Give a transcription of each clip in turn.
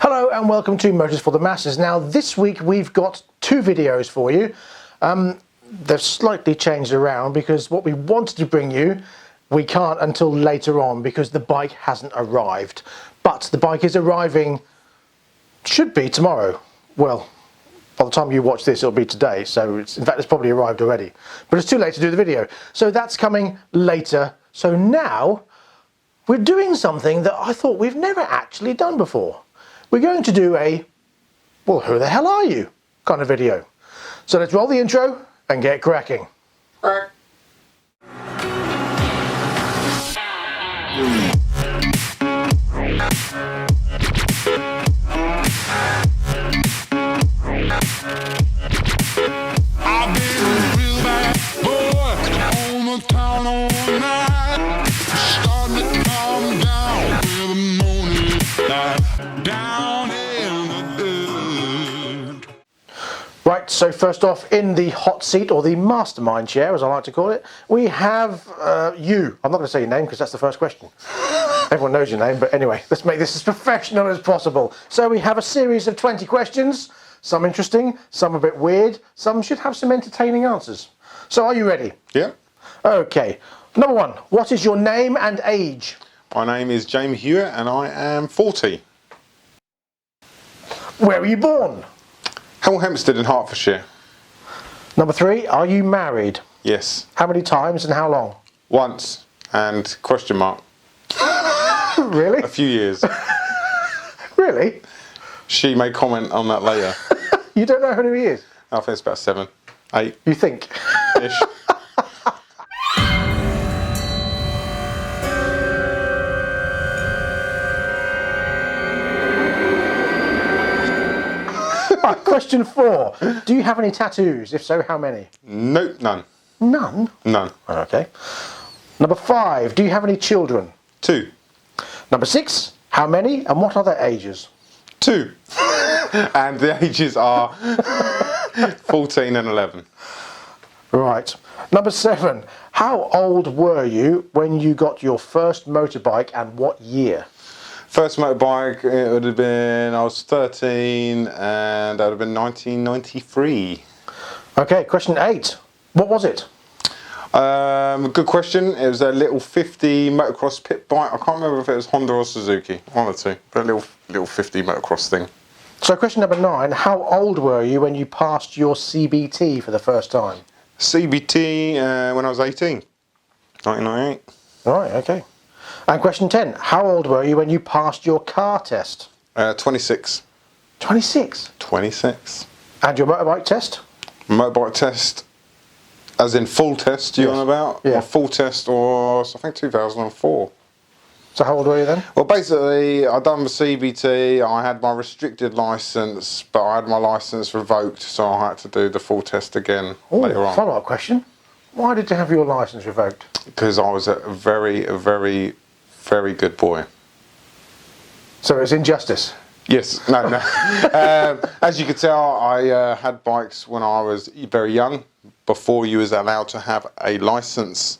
Hello and welcome to Motors for the Masses. Now this week we've got two videos for you. They've slightly changed around because what we wanted to bring you we can't until later on because the bike hasn't arrived. But the bike is arriving, should be tomorrow. Well, by the time you watch this it'll be today, so in fact it's probably arrived already. But it's too late to do the video. So that's coming later. So now we're doing something that I thought we've never actually done before. We're going to do a, well, who the hell are you kind of video. So let's roll the intro and get cracking. Right, so first off, in the hot seat, or the mastermind chair as I like to call it, we have you. I'm not going to say your name because that's the first question. Everyone knows your name, but anyway, let's make this as professional as possible. So we have a series of 20 questions, some interesting, some a bit weird, some should have some entertaining answers. So are you ready? Yeah. Okay, number one, what is your name and age? My name is Jamie Hewitt and I am 40. Where were you born? Hemel Hempstead in Hertfordshire. Number three, are you married? Yes. How many times and how long? Once and question mark. Really? A few years. Really? She may comment on that later. You don't know who he is? I think it's about 7, 8. You think? Ish. Right, question 4. Do you have any tattoos? If so, how many? Nope, none. None? None. Okay. Number 5. Do you have any children? 2. Number 6. How many and what are their ages? 2. And the ages are 14 and 11. Right. Number 7. How old were you when you got your first motorbike and what year? First motorbike, it would have been, I was 13 and that would have been 1993. Okay, question 8. What was it? Good question. It was a little 50 motocross pit bike. I can't remember if it was Honda or Suzuki, one or two, but a little 50 motocross thing. So question number 9. How old were you when you passed your CBT for the first time? CBT when I was 18, 1998. Right, okay. And question 10. How old were you when you passed your car test? 26. 26? 26. And your motorbike test? Motorbike test, as in full test, you Yes. on about? Yeah. My full test was, I think, 2004. So how old were you then? Well, basically, I done the CBT, I had my restricted licence, but I had my licence revoked, so I had to do the full test again later on. Follow-up question. Why did you have your licence revoked? Because I was a very good boy. So it's injustice? Yes, no. As you could tell, I had bikes when I was very young, before you was allowed to have a licence.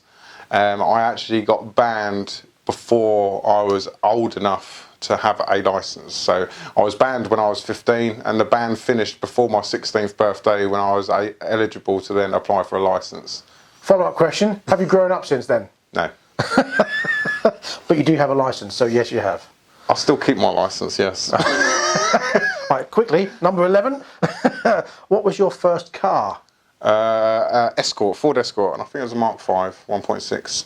I actually got banned before I was old enough to have a licence. So I was banned when I was 15 and the ban finished before my 16th birthday when I was eligible to then apply for a licence. Follow-up question. Have you grown up since then? No. But you do have a licence, so yes you have. I'll still keep my licence, yes. Right, quickly, number 11. What was your first car? Escort, Ford Escort, and I think it was a Mark V 1.6.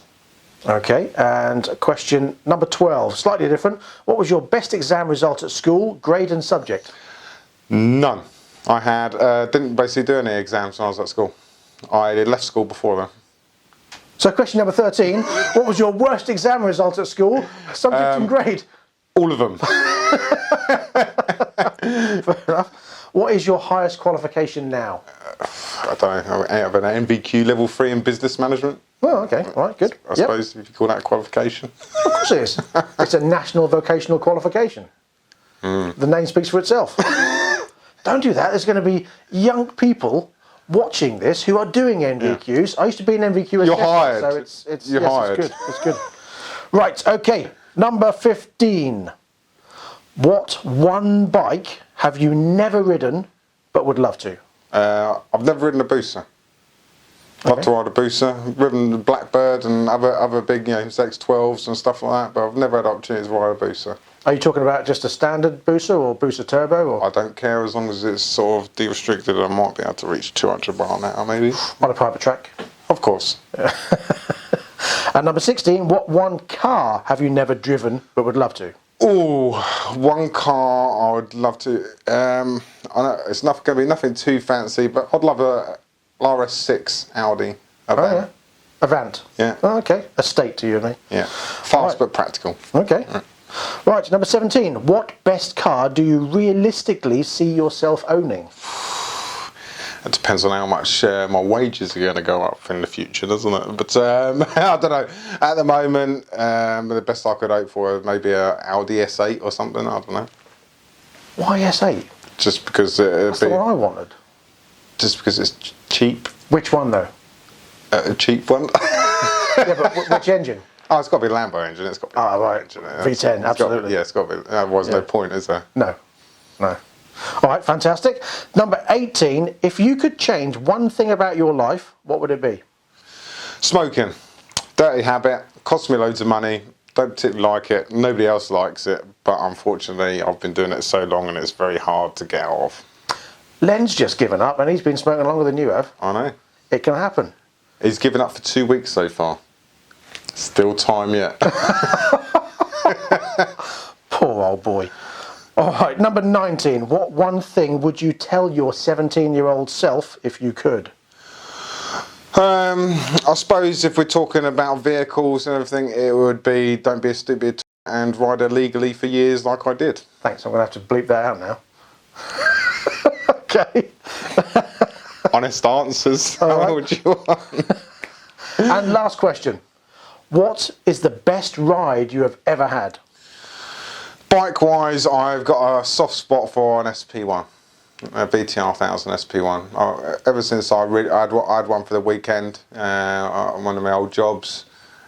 Okay, and question number 12, slightly different. What was your best exam result at school, grade and subject? None. I didn't basically do any exams when I was at school. I left school before then. So question number 13, what was your worst exam result at school, subject and grade? All of them. Fair enough. What is your highest qualification now? I don't know, I have an MVQ level 3 in business management. Oh, okay, all right, good. I suppose if you call that a qualification. Of course it is. It's a national vocational qualification. The name speaks for itself. Don't do that. There's going to be young people watching this who are doing NVQs. Yeah. I used to be an NVQ. You're hired. So it's good. It's good. Right. Okay. Number 15. What one bike have you never ridden but would love to? I've never ridden a Booster. Love to ride a Booster. Ridden the Blackbird and other big, ZX12s and stuff like that, but I've never had opportunity to ride a Booster. Are you talking about just a standard Booster or Booster Turbo? Or I don't care as long as it's sort of de-restricted. I might be able to reach 200 mile an hour maybe. on a private track? Of course. And number 16, what one car have you never driven but would love to? Oh, one car I would love to. I know it's not going to be nothing too fancy, but I'd love a RS6 Audi. Yeah. Avant? Yeah. Oh, okay. Estate to you and me. Yeah. Fast but practical. Okay. Right, number 17. What best car do you realistically see yourself owning? It depends on how much my wages are going to go up in the future, doesn't it? But I don't know. At the moment, the best I could hope for is maybe a Audi S8 or something. I don't know. Why S8? Just because That's the one I wanted. Just because it's cheap. Which one though? A cheap one. Yeah, but which engine? Oh, it's got to be a Lambo engine. It's got to be a right. engine. V10, absolutely. It's got to be. Otherwise, no point, is there? No. All right, fantastic. Number 18. If you could change one thing about your life, what would it be? Smoking. Dirty habit. Costs me loads of money. Don't particularly like it. Nobody else likes it. But unfortunately, I've been doing it so long and it's very hard to get off. Len's just given up and he's been smoking longer than you have. I know. It can happen. He's given up for 2 weeks so far. Still time yet. Poor old boy. All right, number 19. What one thing would you tell your 17-year-old self if you could? I suppose if we're talking about vehicles and everything, it would be don't be a stupid and ride illegally for years like I did. Thanks, I'm going to have to bleep that out now. Okay. Honest answers. How would you want? And last question. What is the best ride you have ever had? Bike-wise, I've got a soft spot for an SP1, a BTR 1000 SP1. Ever since I had one for the weekend on one of my old jobs,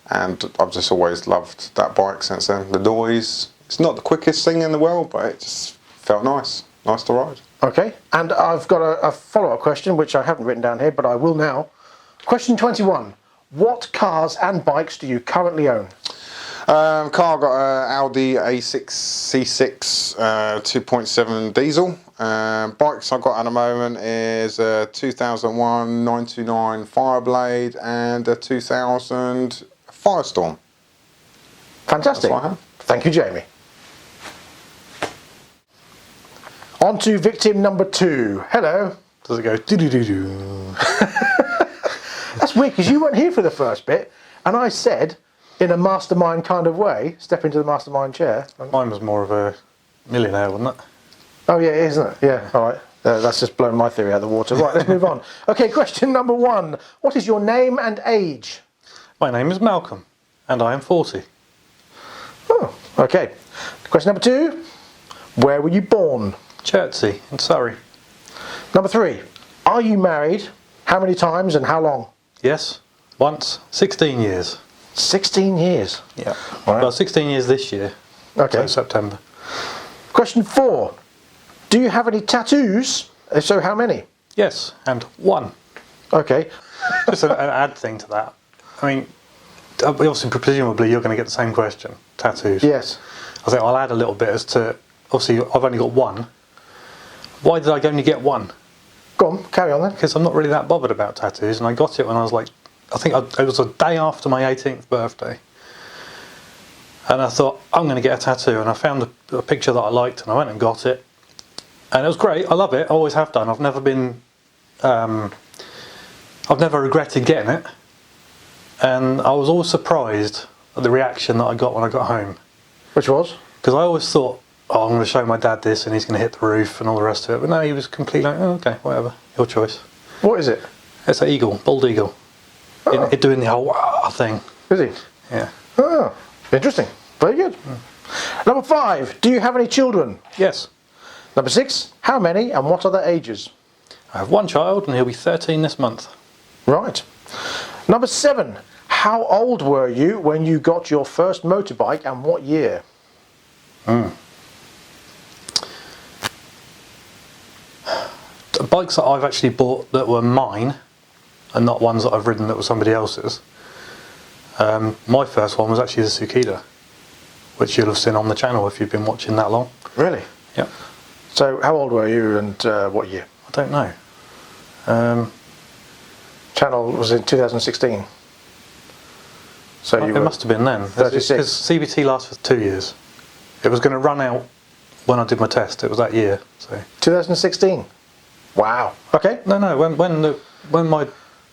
and I've just always loved that bike since then. The noise, it's not the quickest thing in the world, but it just felt nice to ride. Okay, and I've got a follow-up question, which I haven't written down here, but I will now. Question 21. What cars and bikes do you currently own? Car got an Audi A6 C6 2.7 diesel. Bikes I've got at the moment is a 2001 929 Fireblade and a 2000 Firestorm. Fantastic. That's what I have. Thank you, Jamie. On to victim number 2. Hello. Does it go do-do-do-do? That's weird because you weren't here for the first bit and I said in a mastermind kind of way, step into the mastermind chair. Mine was more of a millionaire, wasn't it? Oh yeah, isn't it? Yeah, all right. That's just blown my theory out of the water. Right, let's move on. Okay, question number 1. What is your name and age? My name is Malcolm and I am 40. Oh, okay. Question number 2. Where were you born? Chertsey in Surrey. Number 3. Are you married? How many times and how long? Yes, once, 16 years. 16 years. Yeah. Right. Well, 16 years this year. Okay. So September. Question 4. Do you have any tattoos? If so, how many? Yes, and 1. Okay. Just an add thing to that. I mean, obviously, presumably you're going to get the same question. Tattoos. Yes. I think I'll add a little bit as to, obviously I've only got 1. Why did I only get 1? Go on, carry on then. Because I'm not really that bothered about tattoos, and I got it when I was like, it was a day after my 18th birthday. And I thought, I'm going to get a tattoo, and I found a picture that I liked, and I went and got it. And it was great, I love it, I always have done. I've never regretted getting it. And I was always surprised at the reaction that I got when I got home. Which was? Because I always thought, oh, I'm going to show my dad this and he's going to hit the roof and all the rest of it. But no, he was completely like, oh, okay, whatever, your choice. What is it? It's an eagle, bald eagle. Oh. Doing the whole wah thing. Is he? Yeah. Oh, interesting. Very good. Number 5. Do you have any children? Yes. Number 6. How many and what are their ages? I have 1 child and he'll be 13 this month. Right. Number 7. How old were you when you got your first motorbike and what year? bikes that I've actually bought that were mine, and not ones that I've ridden that were somebody else's. My first one was actually the Tsukida, which you'll have seen on the channel if you've been watching that long. Really? Yeah. So how old were you and what year? I don't know. Channel was in 2016. So you It must have been then. 36. Because CBT lasts for 2 years. It was going to run out when I did my test. It was that year. So 2016. Wow. Okay. no. When I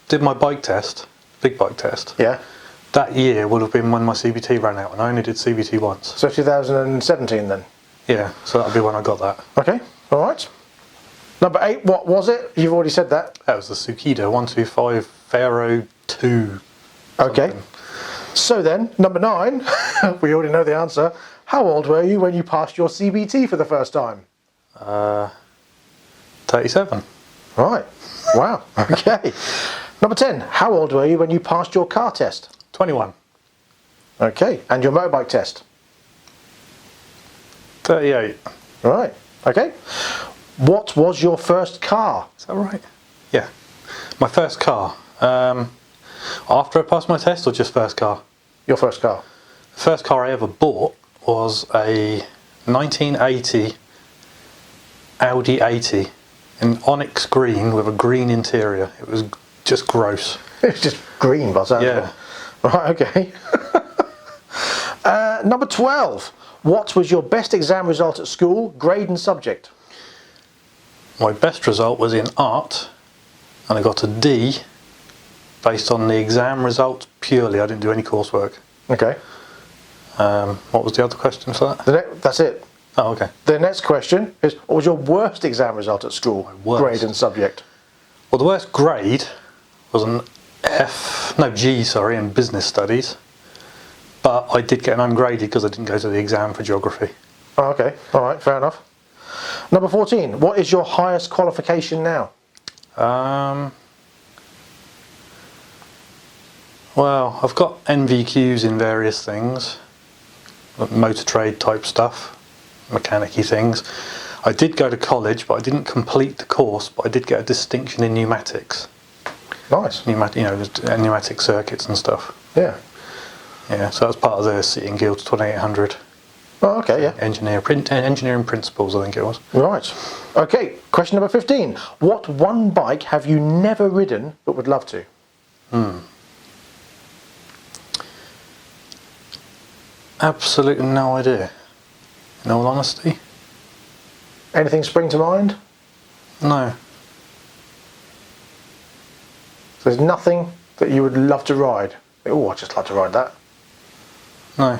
did my bike test, big bike test. Yeah. That year would have been when my CBT ran out, and I only did CBT once. So 2017 then. Yeah, so that'll be when I got that. Okay. All right. Number 8. What was it? You've already said that. That was the Tsukida 125 Pharaoh 2. Okay. So then, number 9. We already know the answer. How old were you when you passed your CBT for the first time? 37. Right. Wow. Okay. Number 10. How old were you when you passed your car test? 21. Okay. And your motorbike test? 38. Right. Okay. What was your first car? Is that right? Yeah. My first car. After I passed my test, or just first car? Your first car. The first car I ever bought was a 1980 Audi 80 in onyx green with a green interior. It was just gross. It's just green by the sound of Yeah. it. Right, okay. Number 12. What was your best exam result at school, grade and subject? My best result was in art, and I got a D based on the exam result purely. I didn't do any coursework. Okay. What was the other question for that? That's it. Oh, okay. The next question is, what was your worst exam result at school, worst? grade and subject? Well, the worst grade was an G, in business studies. But I did get an ungraded because I didn't go to the exam for geography. Oh, okay. All right, fair enough. Number 14. What is your highest qualification now? Well, I've got NVQs in various things, like motor trade type stuff, mechanic-y things. I did go to college, but I didn't complete the course, but I did get a distinction in pneumatics. Nice. Pneumatic circuits and stuff. Yeah. Yeah, so that's part of the Sitting Guilds 2800. Oh, okay, yeah. Engineering principles, I think it was. Right. Okay, question number 15. What one bike have you never ridden but would love to? Absolutely no idea, in all honesty. Anything spring to mind? No. There's nothing that you would love to ride? Oh, I'd just like to ride that. No.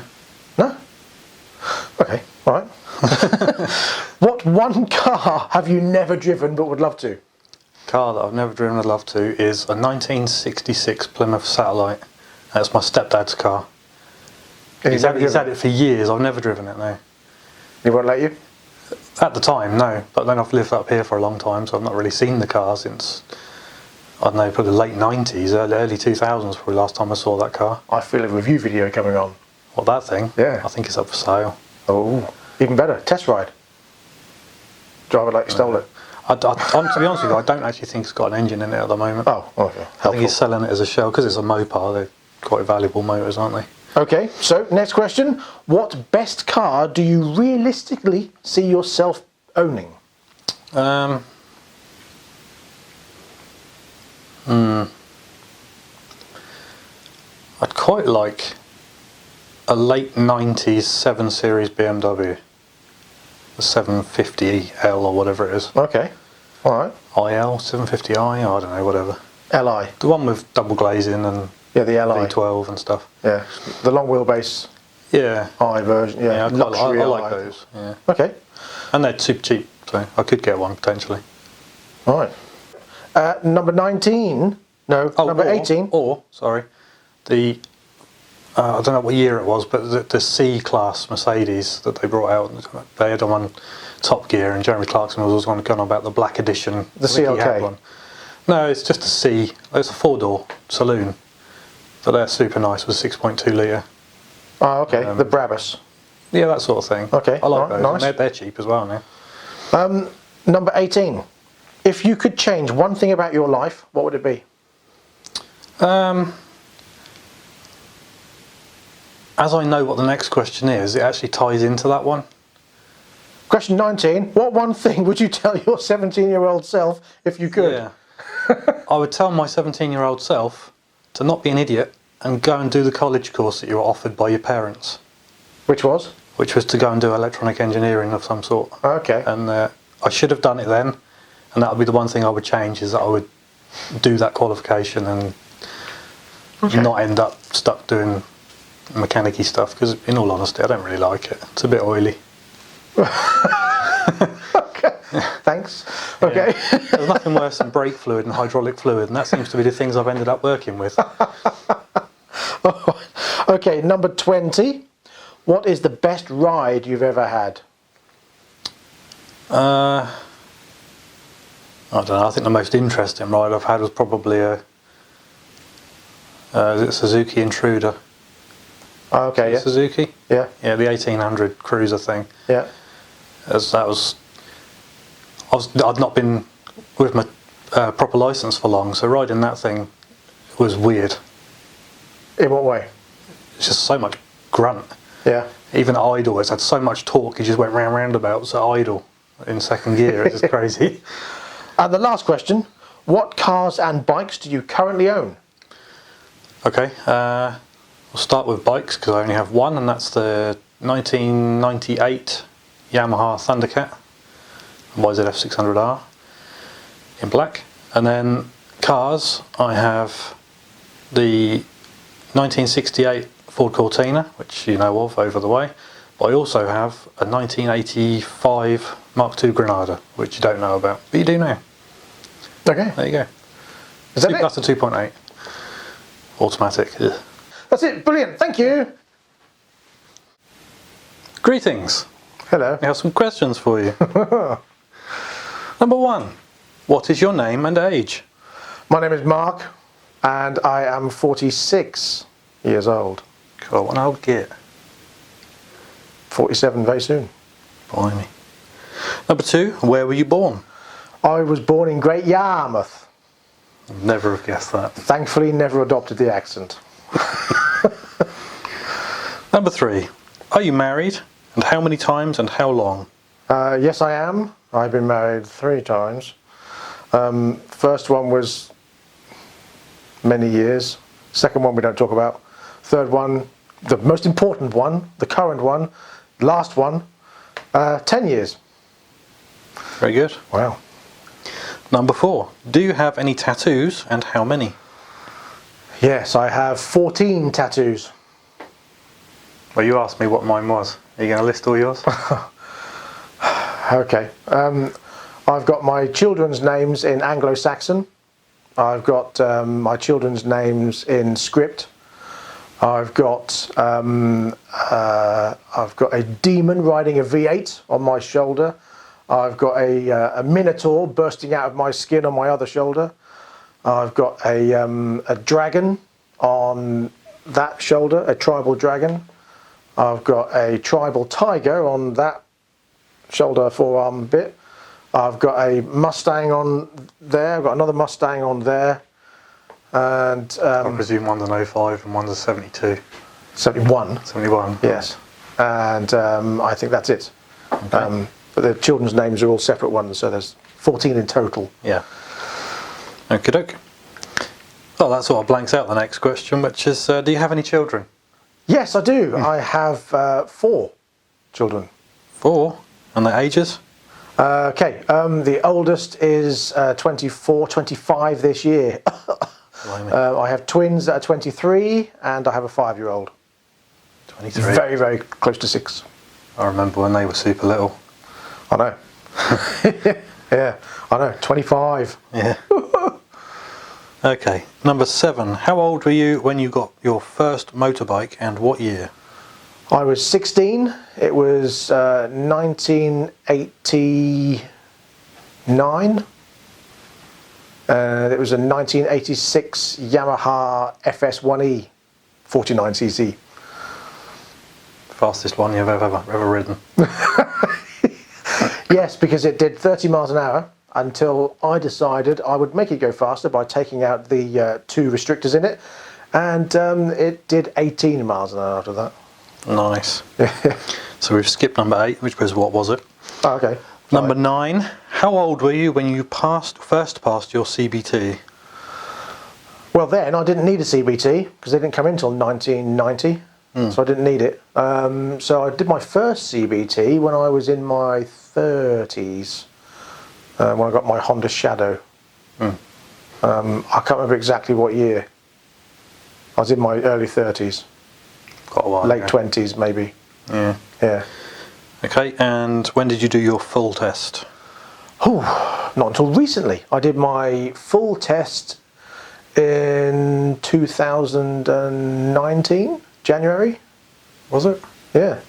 No? Okay, all right. What one car have you never driven but would love to? Car that I've never driven I'd love to is a 1966 Plymouth Satellite. That's my stepdad's car. He's had it for years. I've never driven it, no. He won't let you? At the time, no. But then I've lived up here for a long time, so I've not really seen the car since, I don't know, probably the late 90s, early 2000s probably last time I saw that car. I feel a review video coming on. Well, that thing? Yeah. I think it's up for sale. Oh, even better. Test ride. Drive it like you stole it. To be honest with you, I don't actually think it's got an engine in it at the moment. Oh, okay. I think he's selling it as a shell, because it's a Mopar. They're quite valuable motors, aren't they? Okay, so next question. What best car do you realistically see yourself owning? I'd quite like a late 90s 7 Series BMW. The 750L or whatever it is. Okay, alright. IL, 750i, I don't know, whatever. LI. The one with double glazing and Yeah, the LI. V12 and stuff. Yeah, the long wheelbase Yeah. I version. Yeah, I luxury like LI. those. Yeah. Okay, And they're super cheap, so I could get one potentially. alright. Number 19. No, number 18. I don't know what year it was, but the C-Class Mercedes that they brought out, they had them on Top Gear, and Jeremy Clarkson was always going on about the black edition. The CLK? No, it's just a C. It's a 4-door saloon. But they're super nice with 6.2 litre. Oh, okay, the Brabus. Yeah, that sort of thing. Okay, I like alright, those. nice. And they're cheap as well now. Number 18. If you could change one thing about your life, what would it be? As I know what the next question is, it actually ties into that one. Question 19. What one thing would you tell your 17-year-old self if you could? Yeah. I would tell my 17-year-old self to not be an idiot and go and do the college course that you were offered by your parents, Which was? which was to go and do electronic engineering of some sort. Okay. And I should have done it then, and that would be the one thing I would change, is that I would do that qualification and not end up stuck doing mechanic-y stuff, because in all honesty I don't really like it. It's a bit oily. Okay. Thanks. Okay. Yeah. There's nothing worse than brake fluid and hydraulic fluid, and that seems to be the things I've ended up working with. Okay, number 20. What is the best ride you've ever had? I don't know, I think the most interesting ride I've had was probably a is it Suzuki Intruder? Okay, yeah. Suzuki? Yeah, Yeah, the 1800 cruiser thing. yeah. I'd not been with my proper licence for long, so riding that thing was weird. In what way? It's just so much grunt. Yeah. Even at idle, it's had so much torque, you just went round roundabouts at idle in second gear. It's just crazy. And the last question. What cars and bikes do you currently own? Okay, we'll start with bikes because I only have one, and that's the 1998 Yamaha Thundercat YZF 600R in black. And then cars, I have the 1968 Ford Cortina, which you know of, over the way. But I also have a 1985 Mark II Granada, which you don't know about, but you do now. Okay. There you go. Is that it? That's a 2.8 automatic. Ugh. That's it. Brilliant. Thank you. Greetings. Hello. I have some questions for you. Number 1. What is your name and age? My name is Mark and I am 46 years old. Cool, what an old git. 47 very soon. Blimey. Number 2. Where were you born? I was born in Great Yarmouth. I'd never have guessed that. Thankfully never adopted the accent. Number 3. Are you married? And how many times and how long? Yes, I am. I've been married 3 times. First one was many years. Second one we don't talk about. Third one, the most important one, the current one, last one, 10 years. Very good. Wow. Number 4. Do you have any tattoos and how many? Yes, I have 14 tattoos. Well, you asked me what mine was. Are you going to list all yours? Okay. I've got my children's names in Anglo-Saxon. I've got my children's names in script. I've got a demon riding a V8 on my shoulder. I've got a minotaur bursting out of my skin on my other shoulder. I've got a dragon on that shoulder, a tribal dragon. I've got a tribal tiger on that shoulder forearm bit. I've got a Mustang on there. I've got another Mustang on there. And I presume one's an 05 and one's a 72. 71. 71. Yes. And I think that's it. Okay. But the children's names are all separate ones, so there's 14 in total. Yeah. Okie doke. Well, that sort of blanks out the next question, which is, do you have any children? Yes, I do. I have 4 children. 4? And their ages? Okay, the oldest is 24, 25 this year. Blimey. I have twins that are 23 and I have a 5-year-old. 23. Very, very close to 6. I remember when they were super little. I know. Yeah, I know. 25. Yeah. Okay, number 7. How old were you when you got your first motorbike and what year? I was 16. It was 1989. It was a 1986 Yamaha FS1E 49cc. Fastest one you've ever ridden. Yes, because it did 30 miles an hour until I decided I would make it go faster by taking out the 2 restrictors in it, and it did 18 miles an hour after that. Nice. So we've skipped number 8, which was what was it? Oh, okay. Number 9. How old were you when you first passed your CBT? Well, then I didn't need a CBT because they didn't come in until 1990, so I didn't need it. So I did my first CBT when I was in my 30s, when I got my Honda Shadow. I can't remember exactly what year. I was in my early 30s, Quite a while late ago. 20s maybe. Yeah. Yeah. Okay, and when did you do your full test? Not until recently. I did my full test in 2019, January. Was it? Yeah,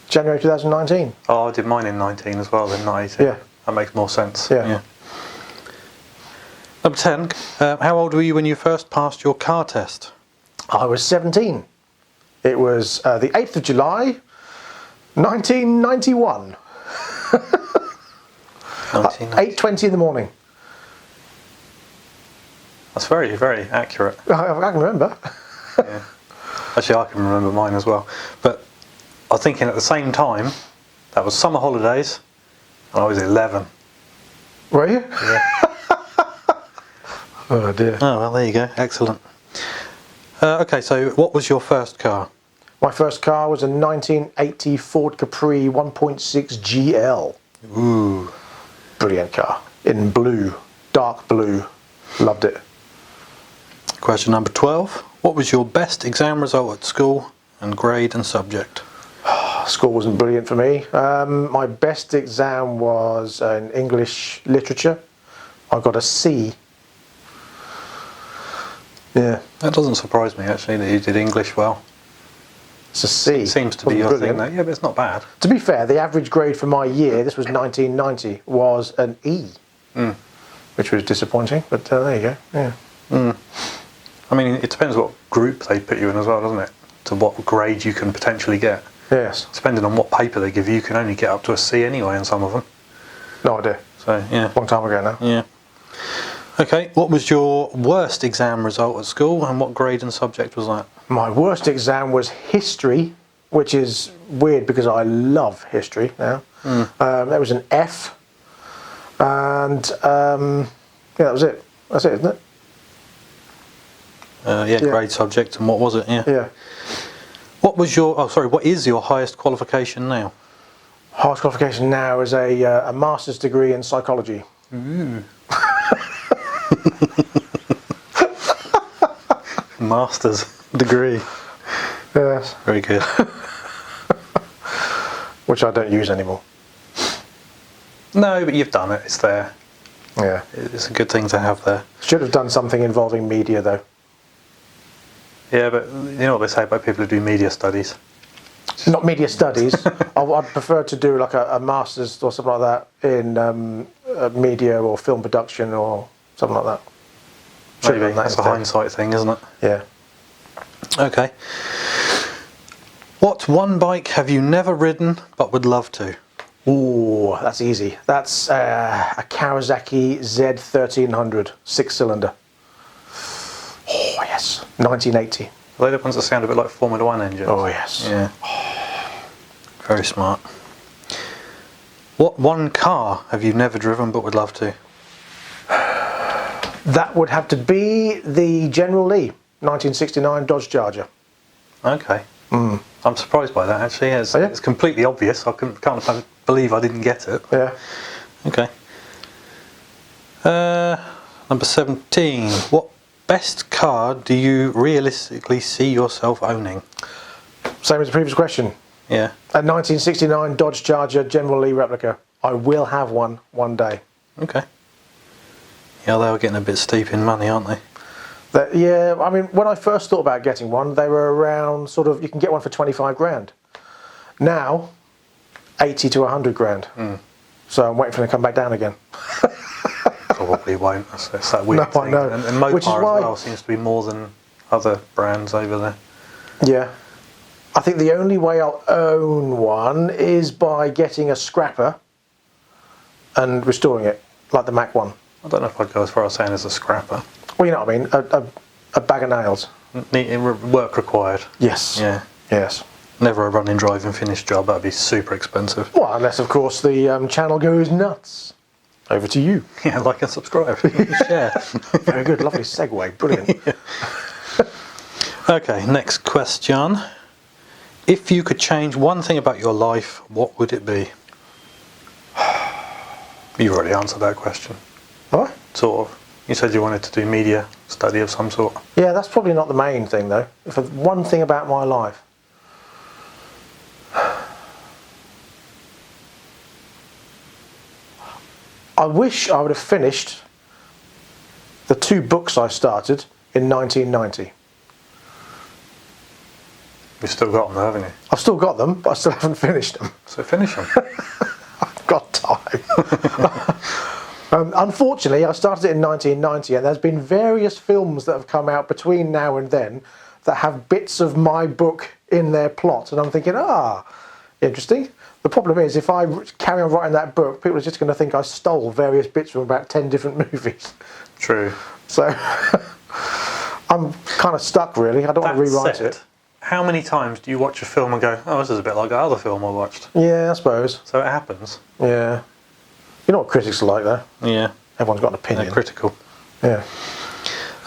January 2019. Oh, I did mine in 19 as well, then not 18. Yeah. That makes more sense. Yeah. Number 10. How old were you when you first passed your car test? I was 17. It was the 8th of July, 1991. 8:20 in the morning. That's very, very accurate. I can remember. Yeah. Actually, I can remember mine as well. But I was thinking at the same time, that was summer holidays, and I was 11. Were you? Yeah. Oh dear. Oh, well, there you go. Excellent. Okay, so what was your first car? My first car was a 1980 Ford Capri 1.6 GL. Ooh. Brilliant car. In blue. Dark blue. Loved it. Question number 12. What was your best exam result at school and grade and subject? School wasn't brilliant for me. My best exam was in English literature. I got a C. Yeah, That doesn't surprise me, actually, that you did English well. it's a C. It seems to be Wasn't your brilliant. thing, though. Yeah, but it's not bad. To be fair, the average grade for my year, this was 1990, was an E, which was disappointing. But there you go. Yeah. I mean, it depends what group they put you in as well, doesn't it? To what grade you can potentially get. Yes. Depending on what paper they give you, you can only get up to a C anyway in some of them. No idea. So, yeah. Long time ago now. Yeah. Okay, what was your worst exam result at school and what grade and subject was that? My worst exam was history, which is weird because I love history now. That was an F, and yeah, that was it. That's it, isn't it? Yeah, grade, subject, and what was it? Yeah. Yeah. What was your? Oh, sorry. What is your highest qualification now? Highest qualification now is a master's degree in psychology. Master's degree. Yes. Very good. Which I don't use anymore. No, but you've done it. It's there. Yeah. It's a good thing to have there. Should have done something involving media though. Yeah, but you know what they say about people who do media studies? Not media studies. I'd prefer to do like a master's or something like that in media or film production or something like that. Should have Maybe done that that's a instead. hindsight thing, isn't it? Yeah. Okay. What one bike have you never ridden but would love to? Ooh, that's easy. That's a Kawasaki Z1300 6-cylinder. Oh yes, 1980. Are they the ones that sound a bit like Formula One engines? Oh yes. Yeah. Very smart. What one car have you never driven but would love to? That would have to be the General Lee 1969 Dodge Charger. Okay. I'm surprised by that, actually. It's, Oh, yeah? it's completely obvious. I can't believe I didn't get it. Yeah. Okay. Number 17. What best car do you realistically see yourself owning? Same as the previous question. Yeah. A 1969 Dodge Charger General Lee replica. I will have one day. Okay. Yeah, they were getting a bit steep in money, aren't they? Yeah, I mean, when I first thought about getting one, they were around sort of, you can get one for 25 grand. Now, 80 to 100 grand. So I'm waiting for them to come back down again. Probably won't. That's that weird No, I thing. know. And Mopar Which is as why- well seems to be more than other brands over there. Yeah. I think the only way I'll own one is by getting a scrapper and restoring it. Like the Mac one. I don't know if I'd go as far as saying it's a scrapper. Well, you know what I mean. A bag of nails. Work required. Yes. Yeah. Yes. Never a running, driving, finish job. That'd be super expensive. Well, unless of course the channel goes nuts. Over to you. Yeah, like and subscribe. Share. Very good. Lovely segue. Brilliant. Okay, next question. If you could change one thing about your life, what would it be? You already answered that question. All right. Sort of. You said you wanted to do media study of some sort. Yeah, that's probably not the main thing though. If one thing about my life. I wish I would have finished the 2 books I started in 1990. You've still got them, though, haven't you? I've still got them, but I still haven't finished them. So finish them. I've got time. Unfortunately, I started it in 1990, and there's been various films that have come out between now and then that have bits of my book in their plot, and I'm thinking, interesting. The problem is, if I carry on writing that book, people are just going to think I stole various bits from about 10 different movies. True. So I'm kind of stuck, really. I don't want to rewrite it. How many times do you watch a film and go, oh, this is a bit like that other film I watched? Yeah, I suppose. So it happens. Yeah. You know what critics are like, though? Yeah. Everyone's got an opinion. They're critical. Yeah.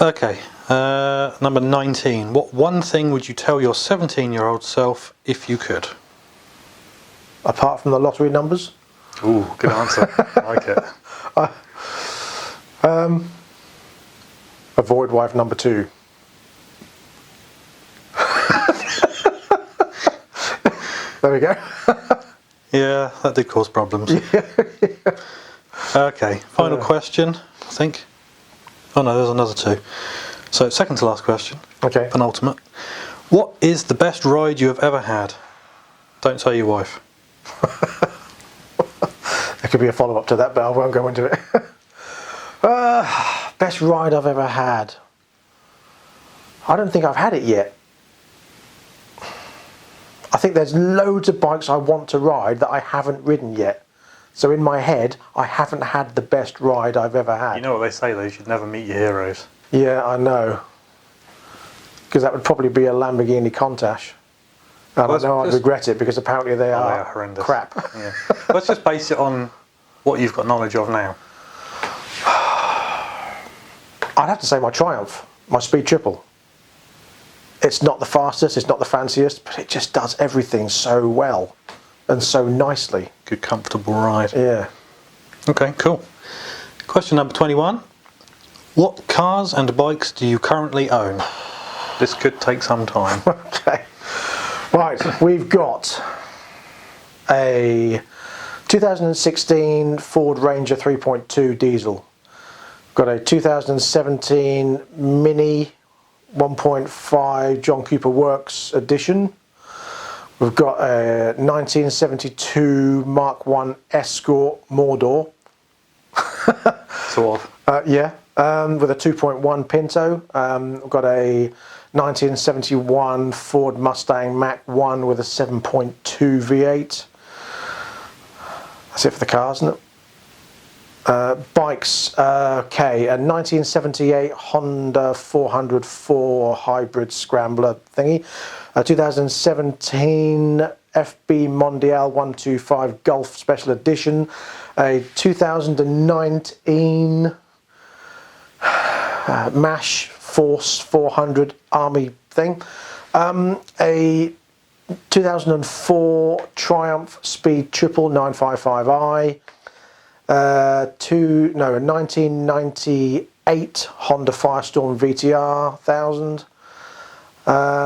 Okay. Number 19. What one thing would you tell your 17-year-old self if you could? Apart from the lottery numbers? Ooh, good answer. I like it. Avoid wife number 2. There we go. Yeah, that did cause problems. Okay, final question, I think. Oh no, there's another 2. So, second to last question. Okay. Penultimate. What is the best ride you have ever had? Don't tell your wife. There could be a follow-up to that, but I won't go into it. Best ride I've ever had. I don't think I've had it yet. I think there's loads of bikes I want to ride that I haven't ridden yet. So in my head, I haven't had the best ride I've ever had. You know what they say though, you should never meet your heroes. Yeah, I know. Because that would probably be a Lamborghini Countach. I don't know, I'd regret it because apparently they are horrendous. crap. Yeah. Let's just base it on what you've got knowledge of now. I'd have to say my Triumph, my Speed Triple. It's not the fastest, it's not the fanciest, but it just does everything so well and so nicely. Good, comfortable ride. Yeah. Okay, cool. Question number 21. What cars and bikes do you currently own? This could take some time. Okay. Right, we've got a 2016 Ford Ranger 3.2 diesel. Got a 2017 Mini 1.5 John Cooper Works edition. We've got a 1972 Mark 1 Escort Mordor. Sort of. Yeah, with a 2.1 Pinto. We've got a 1971 Ford Mustang Mach 1 with a 7.2 V8. That's it for the cars, isn't it? Bikes, okay, a 1978 Honda 404 hybrid scrambler thingy, a 2017 FB Mondial 125 Golf Special Edition, a 2019 MASH Force 400 Army thing, a 2004 Triumph Speed Triple 955i, a 1998 Honda Firestorm VTR 1000, a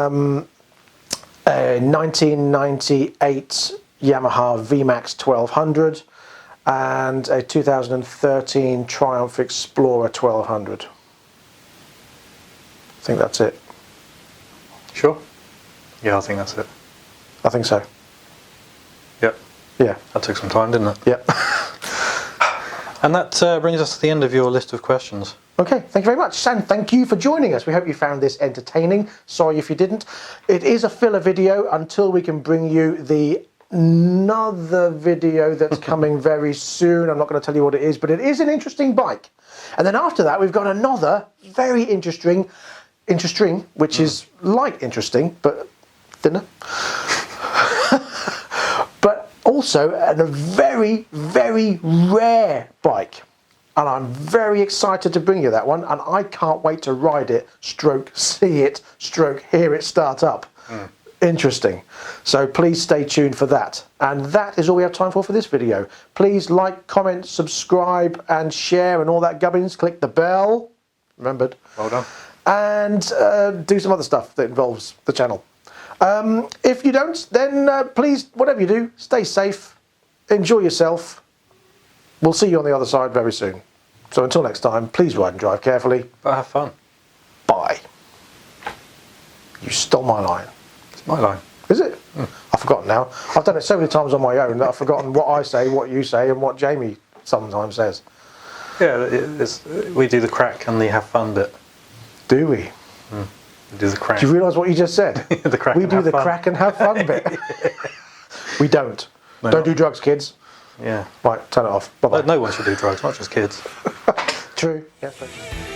1998 Yamaha VMAX 1200, and a 2013 Triumph Explorer 1200. I think that's it. Sure? Yeah, I think that's it. I think so. Yep. Yeah. That took some time, didn't it? Yep. And that brings us to the end of your list of questions. Okay, thank you very much. And thank you for joining us. We hope you found this entertaining. Sorry if you didn't. It is a filler video until we can bring you the another video that's coming very soon. I'm not going to tell you what it is, but it is an interesting bike. And then after that, we've got another very interesting, which is like interesting, but thinner. But also a very, very rare bike. And I'm very excited to bring you that one, and I can't wait to ride it, stroke see it, stroke hear it start up. Interesting. So please stay tuned for that. And that is all we have time for this video. Please like, comment, subscribe and share and all that gubbins. Click the bell. Remembered. Well done. And do some other stuff that involves the channel. If you don't, then please, whatever you do, stay safe, enjoy yourself. We'll see you on the other side very soon. So until next time, please ride and drive carefully. But have fun. Bye. You stole my line. It's my line. Is it? I've forgotten now. I've done it so many times on my own that I've forgotten what I say, what you say, and what Jamie sometimes says. Yeah, we do the crack and the have fun bit. Do we? We do the crack. Do you realise what you just said? The crack we and do have the fun. crack and have fun bit. We don't. No. Don't do drugs, kids. Yeah. Right, turn it off. Bye-bye. No one should do drugs, not just kids. True. Yes, thank you.